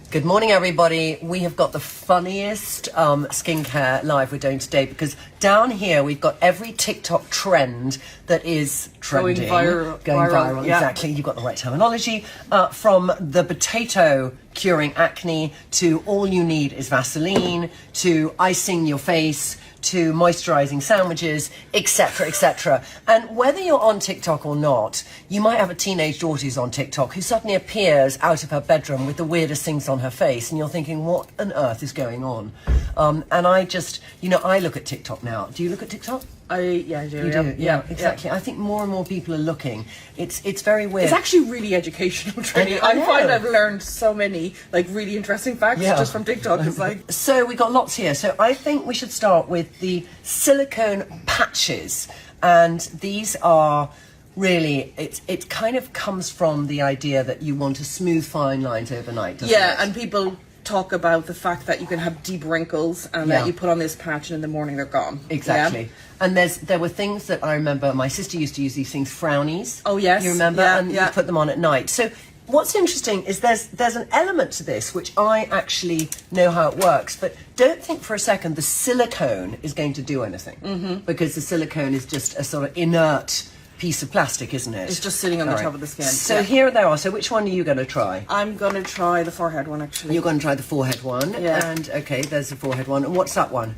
Good morning, everybody. We have got the funniest skincare live we're doing today because down here we've got every TikTok trend that is trending. Going viral. Yeah. Exactly. You've got the right terminology. From the potato curing acne to all you need is Vaseline to icing your face to moisturizing sandwiches, etc., etc. And whether you're on TikTok or not, you might have a teenage daughter who's on TikTok who suddenly appears out of her bedroom with the weirdest things on her face, and you're thinking, what on earth is going on? And I just, I look at TikTok now. Do you look at TikTok? I do. You do, yeah, exactly. Yeah. I think more and more people are looking. It's very weird. It's actually really educational, Trinny. I find I've learned so many really interesting facts just from TikTok. It's So we got lots here. So I think we should start with the silicone patches, and these are really it kind of comes from the idea that you want to smooth fine lines overnight. Doesn't it? And people talk about the fact that you can have deep wrinkles and that you put on this patch and in the morning they're gone. Exactly. Yeah? And there were things that I remember my sister used to use these things, frownies. Oh yes. You remember? And you put them on at night. So what's interesting is there's an element to this which I actually know how it works, but don't think for a second the silicone is going to do anything, because the silicone is just a sort of inert piece of plastic, isn't it? It's just sitting on the top of the skin. So here they are. So which one are you going to try? I'm going to try the forehead one, actually. You're going to try the forehead one. Yeah. And okay, there's the forehead one. And what's that one?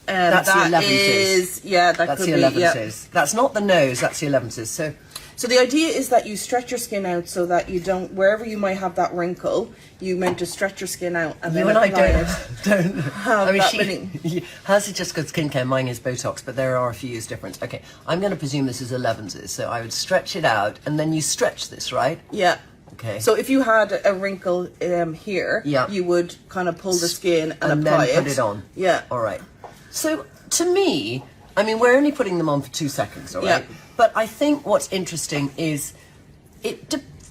That's that the 11s. That's the 11s. That's not the nose, that's the 11s. So the idea is that you stretch your skin out so that you don't, wherever you might have that wrinkle, you meant to stretch your skin out and then I don't have I mean, that many. Hers is just good skincare, mine is Botox, but there are a few years difference. Okay, I'm going to presume this is 11s, so I would stretch it out, and then you stretch this, right? Yeah. Okay. So if you had a wrinkle here, you would kind of pull the skin and apply then put it on. Yeah. All right. So to me, I mean, we're only putting them on for 2 seconds, all right? Yeah. But I think what's interesting is,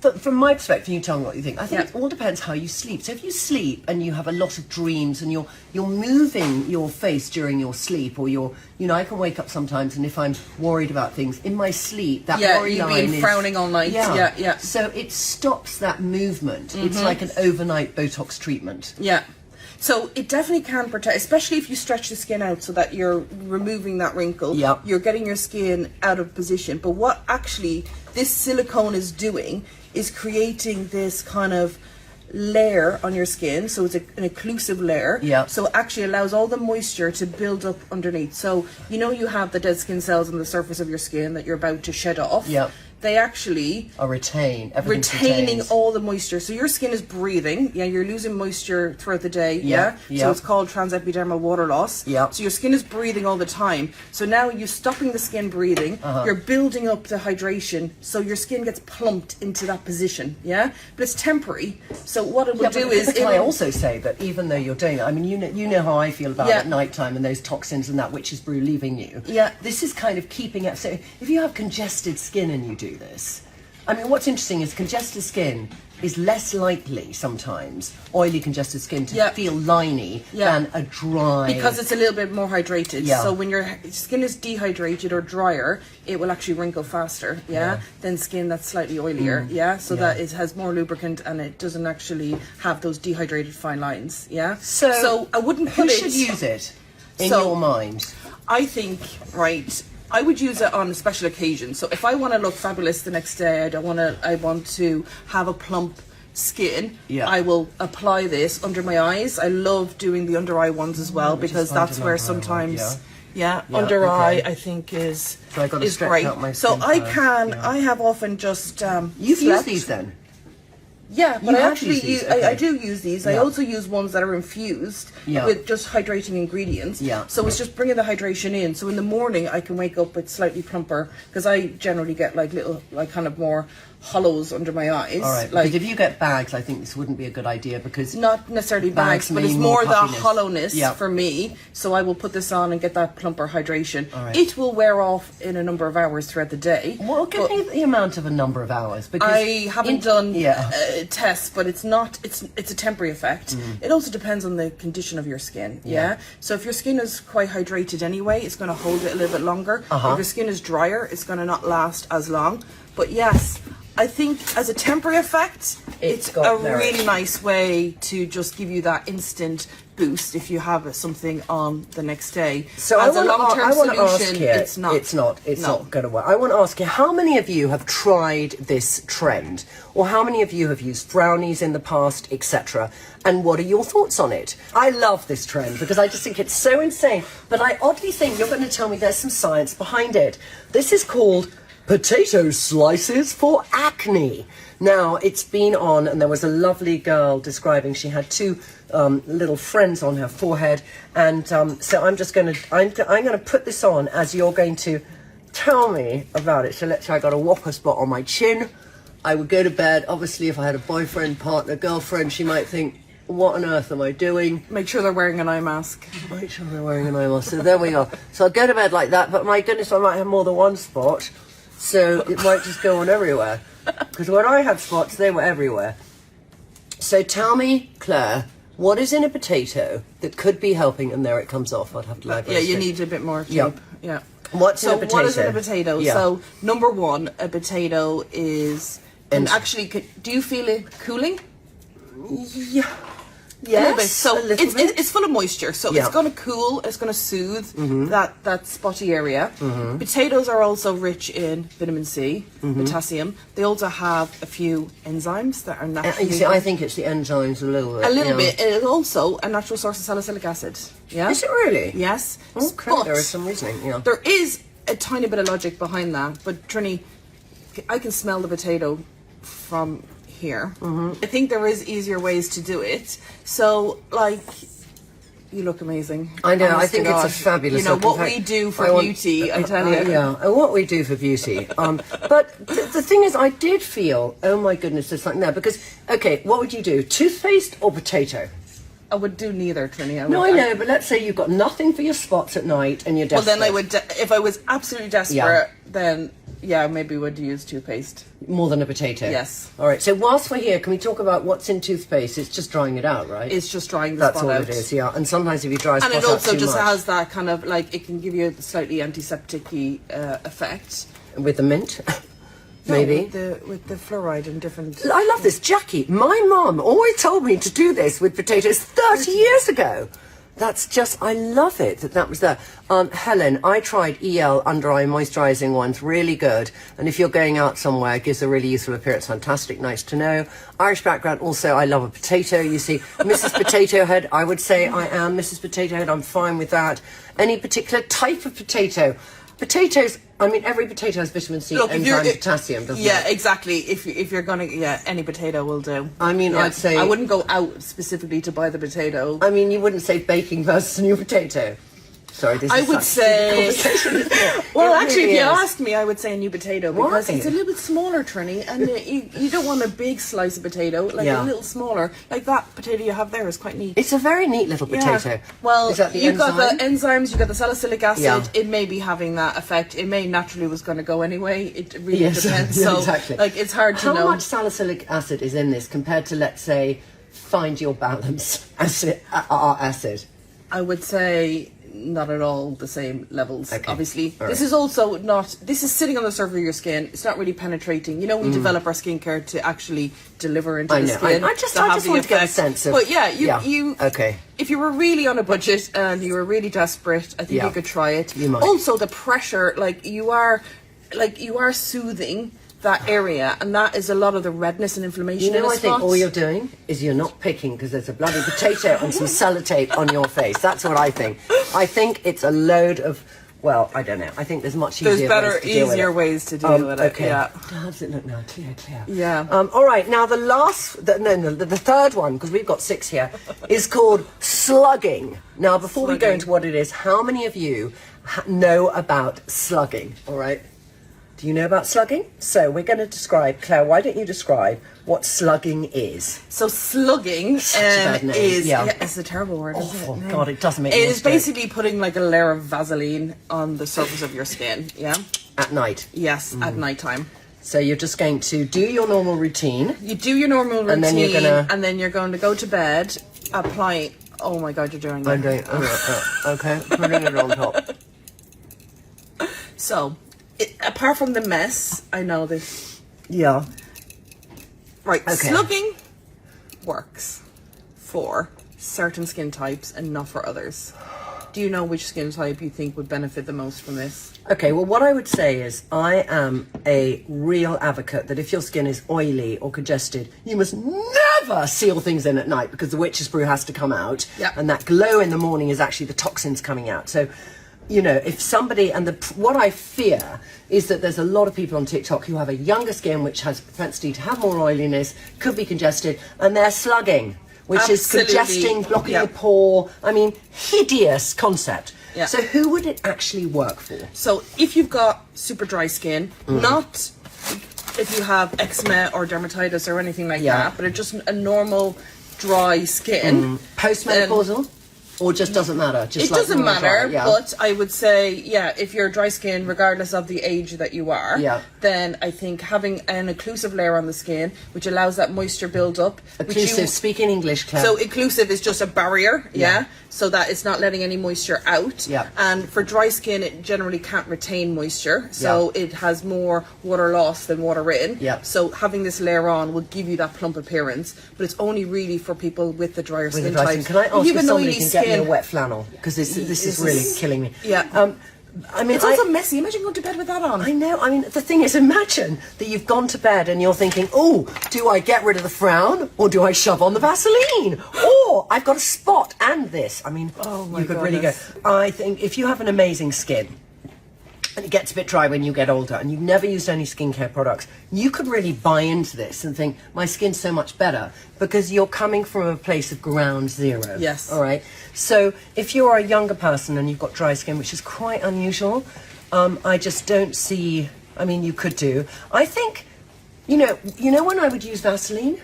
from my perspective, you tell me what you think. I think it all depends how you sleep. So if you sleep and you have a lot of dreams and you're moving your face during your sleep, or I can wake up sometimes and if I'm worried about things in my sleep, that worry line you've been frowning all night. Yeah. So it stops that movement. It's like an overnight Botox treatment. Yeah. So it definitely can protect, especially if you stretch the skin out so that you're removing that wrinkle. Yep. You're getting your skin out of position. But what actually this silicone is doing is creating this kind of layer on your skin. So it's an occlusive layer. Yeah. So it actually allows all the moisture to build up underneath. So you have the dead skin cells on the surface of your skin that you're about to shed off. Yeah. They actually are retaining retains. All the moisture. So your skin is breathing. Yeah, you're losing moisture throughout the day. Yeah. So it's called transepidermal water loss. Yeah. So your skin is breathing all the time. So now you're stopping the skin breathing. You're building up the hydration. So your skin gets plumped into that position. Yeah. But it's temporary. So what it will do is. Can I also say that even though you're doing it, I mean, you know how I feel about at night time and those toxins and that witch's brew leaving you. Yeah. This is kind of keeping it. So if you have congested skin and you do this, I mean, what's interesting is congested skin is less likely sometimes, oily congested skin, to feel liney than a dry. Because it's a little bit more hydrated. Yeah. So when your skin is dehydrated or drier, it will actually wrinkle faster, than skin that's slightly oilier, So that it has more lubricant and it doesn't actually have those dehydrated fine lines, So I wouldn't put Who should use it in your mind? I think, I would use it on special occasions. So if I want to look fabulous the next day, I want to have a plump skin, I will apply this under my eyes. I love doing the under eye ones as well, because that's where sometimes under eye I think is great. So I have often just you've used these then? Yeah, but I do use these. I also use ones that are infused with just hydrating ingredients. Yeah. So it's just bringing the hydration in. So in the morning I can wake up with slightly plumper, because I generally get little kind of more hollows under my eyes. All right. Because if you get bags, I think this wouldn't be a good idea, because not necessarily bags, but it's more the hollowness for me. So I will put this on and get that plumper hydration. Right. It will wear off in a number of hours throughout the day. Well, give me the amount of a number of hours, because I haven't done tests, but it's a temporary effect. It also depends on the condition of your skin. So if your skin is quite hydrated anyway, it's going to hold it a little bit longer. If your skin is drier, it's going to not last as long. But yes, I think as a temporary effect, it's a really nice way to just give you that instant boost if you have something on the next day. So as a long-term solution, ask you, it's not going to work. I want to ask you, how many of you have tried this trend, or how many of you have used brownies in the past, etc., and what are your thoughts on it? I love this trend because I just think it's so insane, but I oddly think you're going to tell me there's some science behind it. This is called potato slices for acne. Now, it's been on, and there was a lovely girl describing she had two little friends on her forehead, and so I'm going to put this on as you're going to tell me about it. So let's say I got a whopper spot on my chin. I would go to bed. Obviously, if I had a boyfriend, partner, girlfriend, she might think, what on earth am I doing? Make sure they're wearing an eye mask. Make sure they're wearing an eye mask. So there we are. So I go to bed like that, but my goodness, I might have more than one spot. So it might just go on everywhere. Because when I had spots, they were everywhere. So tell me, Claire, what is in a potato that could be helping? And there it comes off. I'd have to lie. Yeah, you need a bit more tape. Yep. Yeah. What's in a potato? What is in a potato? Yeah. So number one, a potato is do you feel it cooling? Yeah. Yes, so it's full of moisture, so it's going to cool, it's going to soothe that spotty area. Potatoes are also rich in vitamin C, potassium. They also have a few enzymes that are naturally... You see, I think it's the enzymes a little bit. A little bit. It's also a natural source of salicylic acid. Yeah. Is it really? Yes. Okay, but there is some reasoning, yeah. There is a tiny bit of logic behind that, but Trinny, I can smell the potato from here. I think there is easier ways to do it. So, like, you look amazing. I know. I think it's a fabulous. You know what we do for beauty. I tell you. Yeah, and what we do for beauty. But the thing is, I did feel, oh my goodness, there's something there. Because, okay, what would you do? Toothpaste or potato? I would do neither, Trinny. I know, but let's say you've got nothing for your spots at night and you're desperate. Well, then I would. If I was absolutely desperate, then maybe would use toothpaste. More than a potato? Yes. All right, so whilst we're here, can we talk about what's in toothpaste? It's just drying it out, right? It's just drying the spot out. That's all it is, yeah. And sometimes if you dry a spot out and it also too just much, has that kind of, like, it can give you a slightly antiseptic-y effect. With the mint? Maybe. With the fluoride and different... I love this. Jackie, my mum always told me to do this with potatoes 30 years ago. That's just, I love it that was there. Helen, I tried EL under eye moisturising ones, really good. And if you're going out somewhere, it gives a really useful appearance. Fantastic, nice to know. Irish background, also, I love a potato. You see, Mrs. Potato Head, I would say I am Mrs. Potato Head. I'm fine with that. Any particular type of potato? Potatoes, I mean, every potato has vitamin C, enzyme, potassium, doesn't it? Yeah, exactly. If you're gonna, any potato will do. I mean, I'd say... I wouldn't go out specifically to buy the potato. I mean, you wouldn't say baking versus a new potato. Sorry, this is I would say... Well, actually, if you asked me, I would say a new potato. Because it's a little bit smaller, Trinny, and you don't want a big slice of potato, like a little smaller. Like that potato you have there is quite neat. It's a very neat little potato. Yeah. Well, you've got the enzymes, you've got the salicylic acid. Yeah. It may be having that effect. It may naturally was going to go anyway. It really depends. So, exactly. Like, it's hard to know. How much salicylic acid is in this compared to, let's say, find your balance acid? I would say... not at all the same levels, obviously. All this is also not, this is sitting on the surface of your skin. It's not really penetrating. You know, we develop our skincare to actually deliver into the skin. I just want to get a sense of... But if you were really on a budget and you were really desperate, I think you could try it. You might. Also, the pressure, you are soothing that area, and that is a lot of the redness and inflammation in the spots. I think all you're doing is you're not picking because there's a bloody potato and some sellotape on your face. That's what I think. I think it's a load of, well, I don't know. I think there's much easier ways to deal with it. Okay. Yeah. How does it look now? Clear. Yeah. All right. Now the third one, because we've got 6 here, is called slugging. Now, before we go into what it is, how many of you know about slugging? All right. Do you know about slugging? So we're going to describe, Claire, why don't you describe what slugging is? So slugging is, it's a terrible word, isn't it? God, it doesn't make sense. It is basically putting like a layer of Vaseline on the surface of your skin, yeah? At night? Yes, at night time. So you're just going to do your normal routine. You do your normal routine, and then you're going to go to bed, apply, oh my God, you're doing that. I'm doing, okay, putting it on top. So... apart from the mess, I know this. Yeah. Right, Okay. slugging works for certain skin types and not for others. Do you know which skin type you think would benefit the most from this? Okay, well, what I would say is I am a real advocate that if your skin is oily or congested, you must never seal things in at night because the witch's brew has to come out. Yeah. And that glow in the morning is actually the toxins coming out. So, you know, if somebody, and what I fear is that there's a lot of people on TikTok who have a younger skin which has propensity to have more oiliness, could be congested, and they're slugging, which Absolutely. is congesting, blocking Yeah. the pore. I mean, hideous concept. Yeah. So who would it actually work for? So if you've got super dry skin, not if you have eczema or dermatitis or anything like that, but it's just a normal dry skin. Postmenopausal? Or just doesn't matter? Just It like doesn't normal matter, dry, yeah. but I would say, if you're dry skin, regardless of the age that you are, then I think having an occlusive layer on the skin, which allows that moisture build up. Occlusive, speak in English, Claire. So occlusive is just a barrier, so that it's not letting any moisture out. Yeah. And for dry skin, it generally can't retain moisture, so it has more water loss than water in. Yeah. So having this layer on will give you that plump appearance, but it's only really for people with the drier skin types. Can I ask if somebody can get me a skin, wet flannel? Because this is really killing me. Yeah. I mean, it's also messy. Imagine going to bed with that on. I know. I mean, the thing is, imagine that you've gone to bed and you're thinking, oh, do I get rid of the frown or do I shove on the Vaseline? Or I've got a spot and this. I mean, you could really go. I think if you have an amazing skin, and it gets a bit dry when you get older and you've never used any skincare products, you could really buy into this and think, my skin's so much better because you're coming from a place of ground zero. Yes. All right? So if you're a younger person and you've got dry skin, which is quite unusual, I just don't see, I mean, you could do. I think, you know when I would use Vaseline?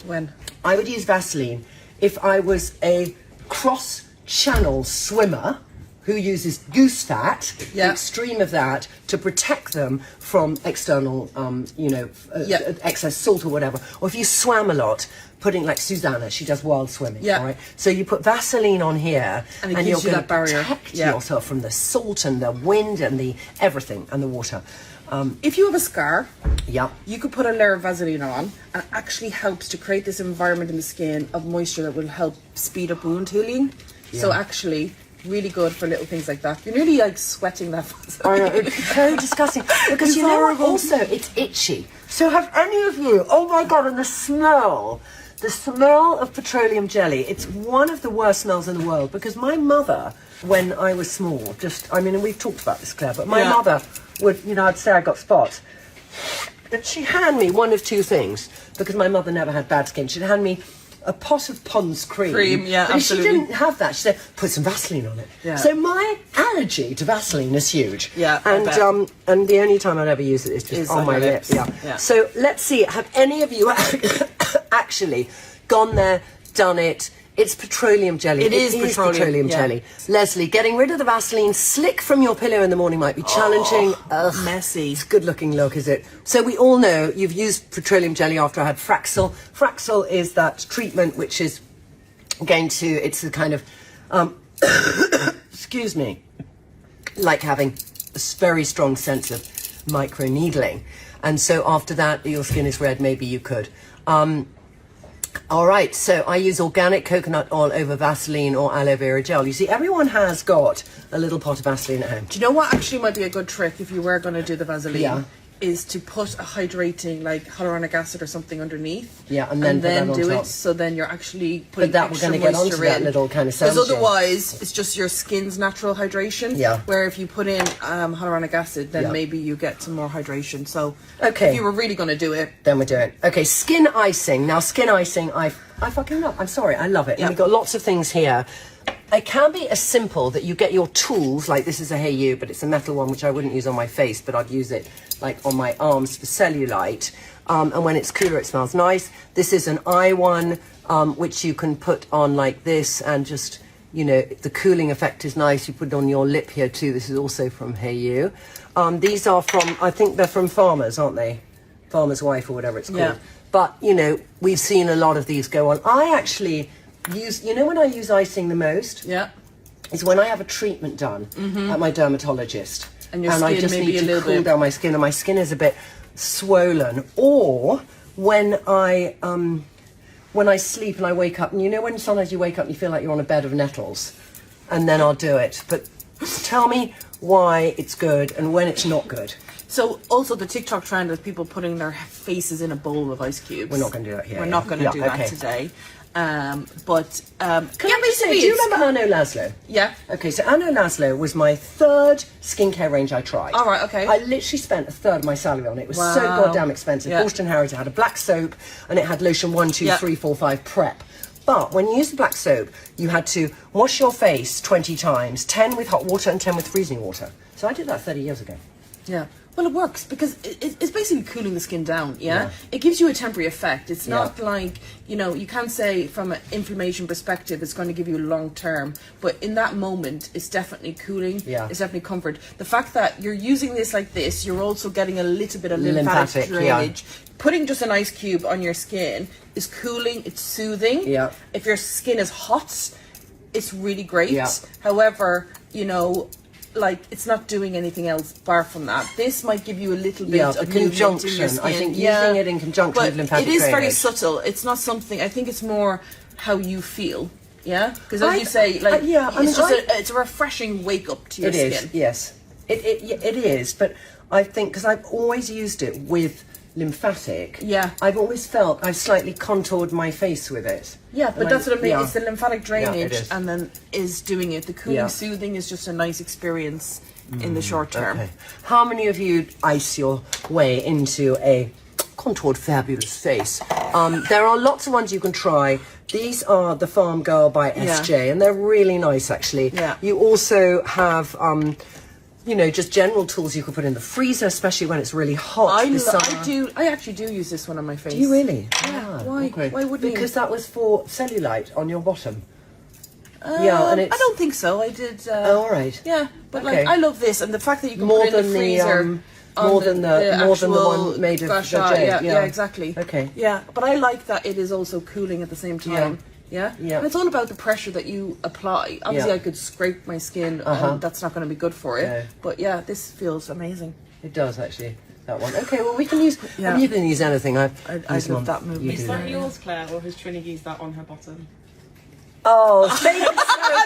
When? I would use Vaseline if I was a cross-channel swimmer who uses goose fat, the extreme of that, to protect them from external, excess salt or whatever. Or if you swam a lot, putting like Susanna, she does wild swimming, all right? So you put Vaseline on here, and you're going to protect yourself from the salt and the wind and the everything and the water. If you have a scar, Yeah. you could put a layer of Vaseline on, and it actually helps to create this environment in the skin of moisture that will help speed up wound healing. Yeah. So actually, really good for little things like that. You're nearly like sweating that I Vaseline. know, it's so disgusting. Because you know what, also, it's itchy. So have any of you, oh my God, and the smell of petroleum jelly, it's one of the worst smells in the world. Because my mother, when I was small, and we've talked about this, Claire, but my mother would, I'd say I got spots. And she'd hand me one of two things, because my mother never had bad skin. She'd hand me a pot of Pond's cream. But if she didn't have that, she said, put some Vaseline on it. Yeah. So my allergy to Vaseline is huge. Yeah. And the only time I'd ever use it is just on my lips. Yeah. So let's see, have any of you actually gone there, done it? It's petroleum jelly. It is petroleum jelly. Leslie, getting rid of the Vaseline slick from your pillow in the morning might be challenging. Messy. It's a good looking look, is it? So we all know you've used petroleum jelly after I had Fraxel. Fraxel is that treatment which is it's a kind of, excuse me, like having a very strong sense of micro needling. And so after that, your skin is red, maybe you could. All right, so I use organic coconut oil over Vaseline or aloe vera gel. You see, everyone has got a little pot of Vaseline at home. Do you know what actually might be a good trick if you were going to do the Vaseline? Yeah. Is to put a hydrating, like hyaluronic acid or something underneath. Yeah, and then do on it. top. So then you're actually putting But that we're extra going to get moisture onto that in. little kind of Because sandwich. otherwise, it's just your skin's natural hydration. Yeah. Where if you put in hyaluronic acid, then maybe you get some more hydration. So Okay. if you were really going to do it, Then we're doing. Okay, skin icing. Now, skin icing, I fucking love. I'm sorry, I love it. And we've got lots of things here. It can be as simple that you get your tools, like this is a Hayo'u, but it's a metal one, which I wouldn't use on my face, but I'd use it like on my arms for cellulite. And when it's cooler, it smells nice. This is an eye one, which you can put on like this, and just, the cooling effect is nice. You put it on your lip here too. This is also from Hayo'u. These are from, I think they're from Farmers, aren't they? Farmer's Wife or whatever it's called. Yeah. But, we've seen a lot of these go on. I actually use, when I use icing the most? Is when I have a treatment done at my dermatologist. And your I skin just maybe need a to little cool bit down my skin, and my skin is a bit swollen. Or when I sleep and I wake up, and you know when sometimes you wake up and you feel like you're on a bed of nettles, and then I'll do it. But tell me why it's good and when it's not good. So also the TikTok trend is people putting their faces in a bowl of ice cubes. We're not going to do that here. We're not going to do that today. Can I just say, do you remember Arno Laszlo? Yeah. Okay, so Arno Laszlo was my third skincare range I tried. All right, okay. I literally spent a third of my salary on it. It was so goddamn expensive. Yeah. Fortune Harriet had a black soap, and it had lotion 1, 2, 3, 4, 5 prep. But when you use the black soap, you had to wash your face 20 times, 10 with hot water and 10 with freezing water. So I did that 30 years ago. Yeah. Well, it works because it's basically cooling the skin down, yeah? It gives you a temporary effect. It's not like, you know, you can't say from an inflammation perspective it's going to give you long term, but in that moment it's definitely cooling, it's definitely comfort. The fact that you're using this like this, you're also getting a little bit of lymphatic drainage. Putting just an ice cube on your skin is cooling, it's soothing. Yeah. If your skin is hot, it's really great. Yeah. However, you know, like it's not doing anything else far from that. This might give you a little bit of conjunction. In your skin. I think using it in conjunction with lymphatic it is drainage. very subtle. It's not something. I think it's more how you feel. Yeah, because as you say, like it's a refreshing wake up to your skin. It is. Yes, it is. But I think because I've always used it with lymphatic. Yeah. I've always felt I've slightly contoured my face with it. Yeah, but that's what I mean. It's the lymphatic drainage, is. and then is doing it. The cooling, soothing is just a nice experience in the short term. Okay. How many of you ice your way into a contoured, fabulous face? There are lots of ones you can try. These are the Farm Girl by SJ, and they're really nice, actually. Yeah. You also have you know, just general tools you could put in the freezer, especially when it's really hot this summer. I actually do use this one on my face. Do you really? Yeah. Why? Okay. Why wouldn't you? Because that was for cellulite on your bottom. And I don't think so. I did. All right. Yeah, but like I love this, and the fact that you can more put it in the freezer. More than the one made of Jade. Yeah, exactly. Okay. Yeah, but I like that it is also cooling at the same time. Yeah. And it's all about the pressure that you apply. Obviously, I could scrape my skin, and that's not going to be good for it. Yeah. But yeah, this feels amazing. It does actually. That one. Okay, well we can use. I mean, you can use anything. I love that movie. Is that yours, Claire, or has Trinny used that on her bottom? Oh, Spain is so good.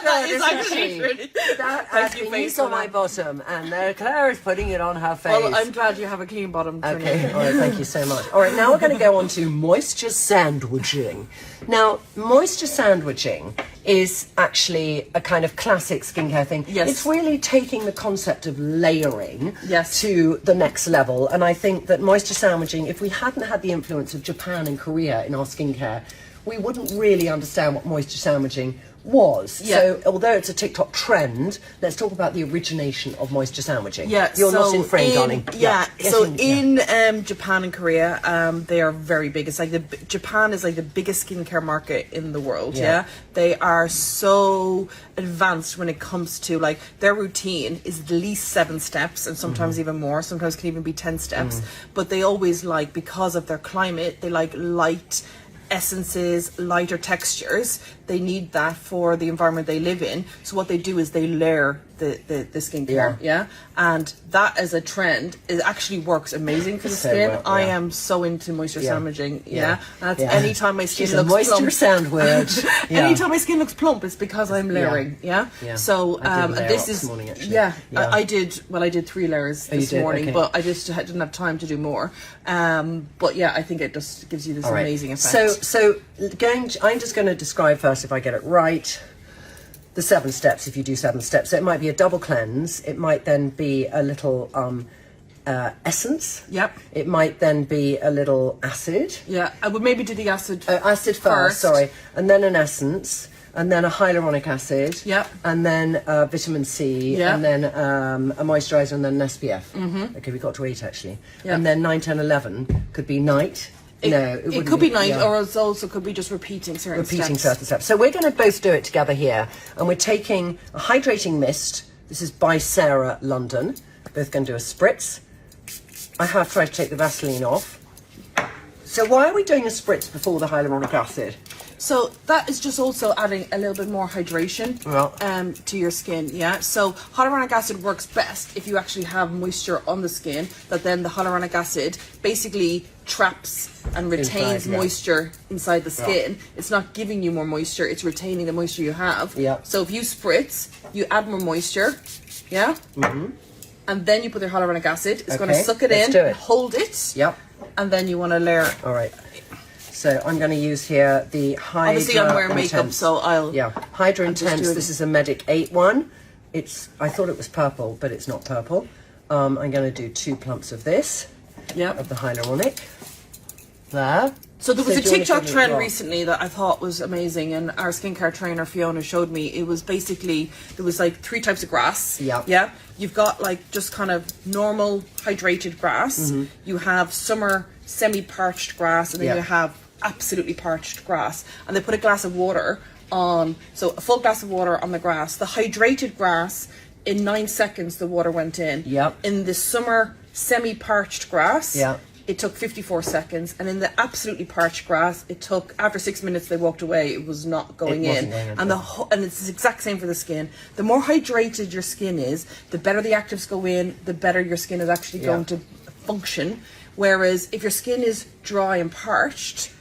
That is actually Trinny. That has been used on my bottom, and Claire is putting it on her face. Well, I'm glad you have a clean bottom, Trinny. Okay, all right, thank you so much. All right, now we're going to go on to moisture sandwiching. Now, moisture sandwiching is actually a kind of classic skincare thing. Yes. It's really taking the concept of layering Yes. to the next level. And I think that moisture sandwiching, if we hadn't had the influence of Japan and Korea in our skincare, we wouldn't really understand what moisture sandwiching was. Yeah. So although it's a TikTok trend, let's talk about the origination of moisture sandwiching. Yeah, You're not in frame, darling. Yeah, Yes, so in Japan and Korea, they are very big. It's like Japan is like the biggest skincare market in the world. Yeah, they are so advanced when it comes to like their routine is at least 7 steps, and sometimes even more. Sometimes can even be 10 steps. But they always like, because of their climate, they like light essences, lighter textures. They need that for the environment they live in. So what they do is they layer the skincare, and that as a trend, it actually works amazing for the skin. Well, I am so into moisture sandwiching. That's anytime my skin She's looks a moisture plump. sandwich. Anytime my skin looks plump, it's because I'm layering. So I did layer this up is this morning, actually. I did 3 layers this did? morning, Okay. but I just didn't have time to do more. But yeah, I think it just gives you this amazing effect. So I'm just going to describe first, if I get it right, the 7 steps. If you do 7 steps, so it might be a double cleanse. It might then be a little essence. Yep. It might then be a little acid. Yeah, I would maybe do the acid. Acid first, sorry, and then an essence, and then a hyaluronic acid. Yep. And then vitamin C. Yep. And then a moisturizer, and then an SPF. Okay, we got to 8 actually. Yep. And then 9, 10, 11 could be night. It could be night, or it also could be just repeating certain steps. So we're going to both do it together here, and we're taking a hydrating mist. This is by Sarah London. Both going to do a spritz. I have tried to take the Vaseline off. So why are we doing a spritz before the hyaluronic acid? So that is just also adding a little bit more hydration to your skin, yeah? So hyaluronic acid works best if you actually have moisture on the skin, that then the hyaluronic acid basically traps and retains moisture inside the skin. It's not giving you more moisture, it's retaining the moisture you have. So if you spritz, you add more moisture, yeah? And then you put your hyaluronic acid. It's going to suck it in, hold it. And then you want to layer. All right. So I'm going to use here the Hydra Obviously I'm wearing makeup, Intense. so I'll... Hydra Intense. This is a Medic 8 one. I thought it was purple, but it's not purple. I'm going to do 2 plumps of this. Of the hyaluronic. There. So there was a TikTok trend recently that I thought was amazing, and our skincare trainer Fiona showed me. It was basically, there was like 3 types of grass. You've got like just kind of normal hydrated grass. You have summer semi-parched grass, and then you have absolutely parched grass. And they put a glass of water on, so a full glass of water on the grass. The hydrated grass, in 9 seconds the water went in. In the summer semi-parched grass, it took 54 seconds, and in the absolutely parched grass, it took, after 6 minutes they walked away, it was not going in. And it's the exact same for the skin. The more hydrated your skin is, the better the actives go in, the better your skin is actually going to function. Whereas if your skin is dry and parched,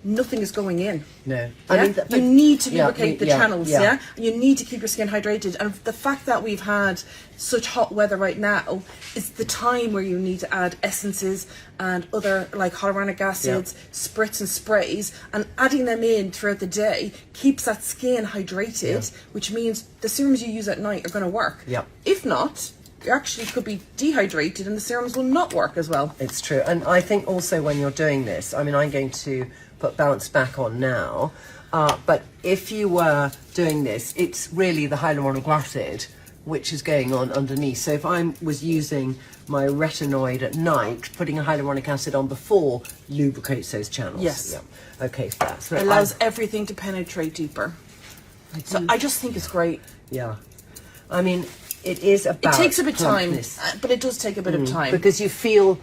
nothing is going in. I mean, you need to lubricate the channels, and you need to keep your skin hydrated. And the fact that we've had such hot weather right now is the time where you need to add essences and other like hyaluronic acids, spritz and sprays, and adding them in throughout the day keeps that skin hydrated, which means the serums you use at night are going to work. If not, you actually could be dehydrated and the serums will not work as well. It's true. And I think also when you're doing this, I mean, I'm going to put Bounce back on now, but if you were doing this, it's really the hyaluronic acid which is going on underneath. So if I was using my retinoid at night, putting a hyaluronic acid on before lubricates those channels. Okay, so it allows everything to penetrate deeper. So I just think it's great. I mean, it is about... It takes a bit of time, but it does take a bit of time. Because you feel,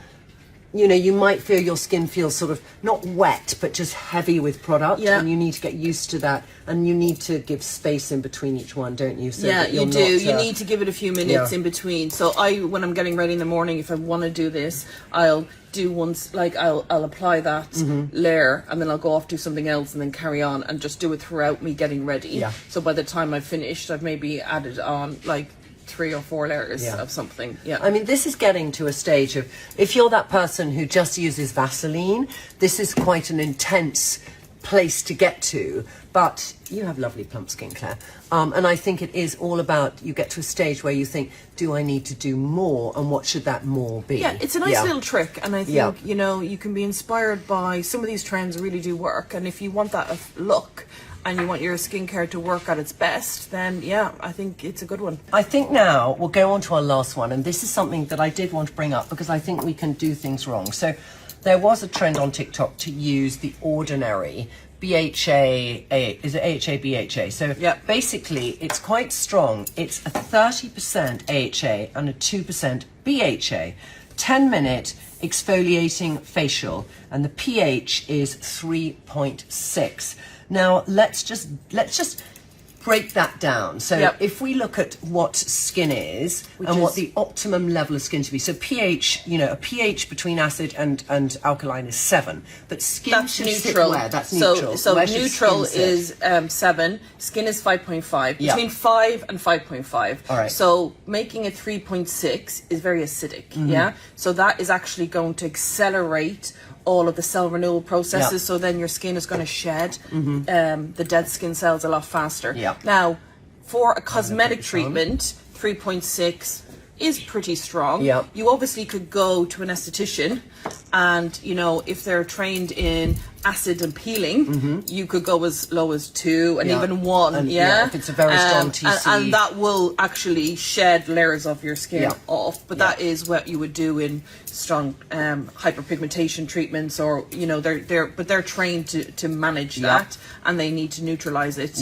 you know, you might feel your skin feels sort of, not wet, but just heavy with product. And you need to get used to that. And you need to give space in between each one, don't you? So you do. You need to give it a few minutes in between. So when I'm getting ready in the morning, if I want to do this, I'll do once, like I'll apply that layer, and then I'll go off, do something else, and then carry on and just do it throughout me getting ready. So by the time I've finished, I've maybe added on like 3 or 4 layers of something. I mean, this is getting to a stage of, if you're that person who just uses Vaseline, this is quite an intense place to get to, but you have lovely plump skin, Claire. And I think it is all about, you get to a stage where you think, do I need to do more, and what should that more be? It's a nice little trick, and I think, you know, you can be inspired by some of these trends really do work, and if you want that look, and you want your skincare to work at its best, then I think it's a good one. I think now we'll go on to our last one, and this is something that I did want to bring up because I think we can do things wrong. So there was a trend on TikTok to use the ordinary BHA, is it AHA, BHA? So basically it's quite strong. It's a 30% AHA and a 2% BHA. 10-minute exfoliating facial, and the pH is 3.6. Now let's just break that down. So if we look at what skin is, what the optimum level of skin to be. So pH, you know, a pH between acid and alkaline is 7, but skin should neutral. Sit where? That's neutral. So neutral is 7. Skin is 5.5. Between 5 and 5.5. All right. So making it 3.6 is very acidic. So that is actually going to accelerate all of the cell renewal processes, so then your skin is going to shed the dead skin cells a lot faster. Now, for a cosmetic treatment, 3.6 is pretty strong. You obviously could go to an esthetician, and you know, if they're trained in acid and peeling, you could go as low as 2 and even 1. And, if it's a very strong TC, and that will actually shed layers of your skin off. But that is what you would do in strong hyperpigmentation treatments, or you know, they're trained to manage that, and they need to neutralize it.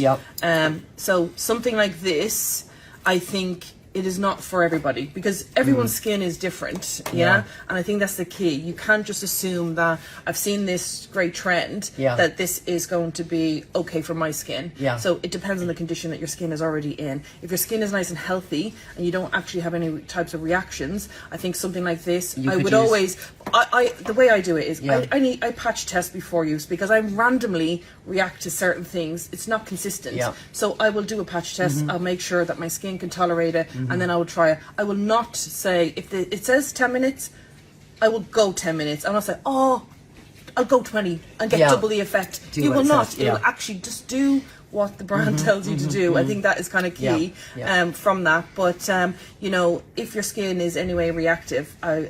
So something like this, I think, it is not for everybody, because everyone's skin is different. Yeah. And I think that's the key. You can't just assume that I've seen this great trend that this is going to be okay for my skin. So it depends on the condition that your skin is already in. If your skin is nice and healthy and you don't actually have any types of reactions, I think something like this, I would always, the way I do it is I patch test before use, because I randomly react to certain things. It's not consistent. So I will do a patch test. I'll make sure that my skin can tolerate it, and then I will try it. I will not say, if it says 10 minutes, I will go 10 minutes. I'll not say, oh, I'll go 20 and get double the effect. You will not. It will actually just do what the brand tells you to do. I think that is kind of key from that. But you know, if your skin is anyway reactive, I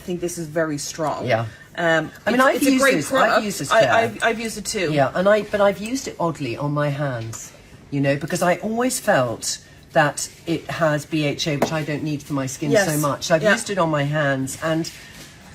think this is very strong. I mean, I've used this. I've used this. I've used it too. But I've used it oddly on my hands. You know, because I always felt that it has BHA, which I don't need for my skin so much. So I've used it on my hands, and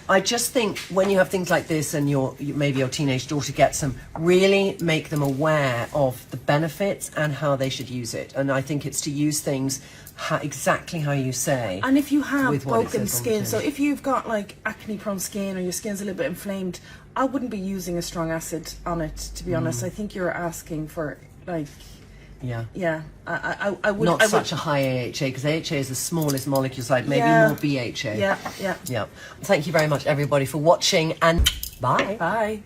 I just think when you have things like this and maybe your teenage daughter gets them, really make them aware of the benefits and how they should use it. And I think it's to use things exactly how you say. And if you have broken skin, so if you've got like acne prone skin or your skin's a little bit inflamed, I wouldn't be using a strong acid on it, to be honest. I think you're asking for like... I would not such a high AHA, because AHA is the smallest molecule side, maybe more BHA. Thank you very much, everybody, for watching, and bye.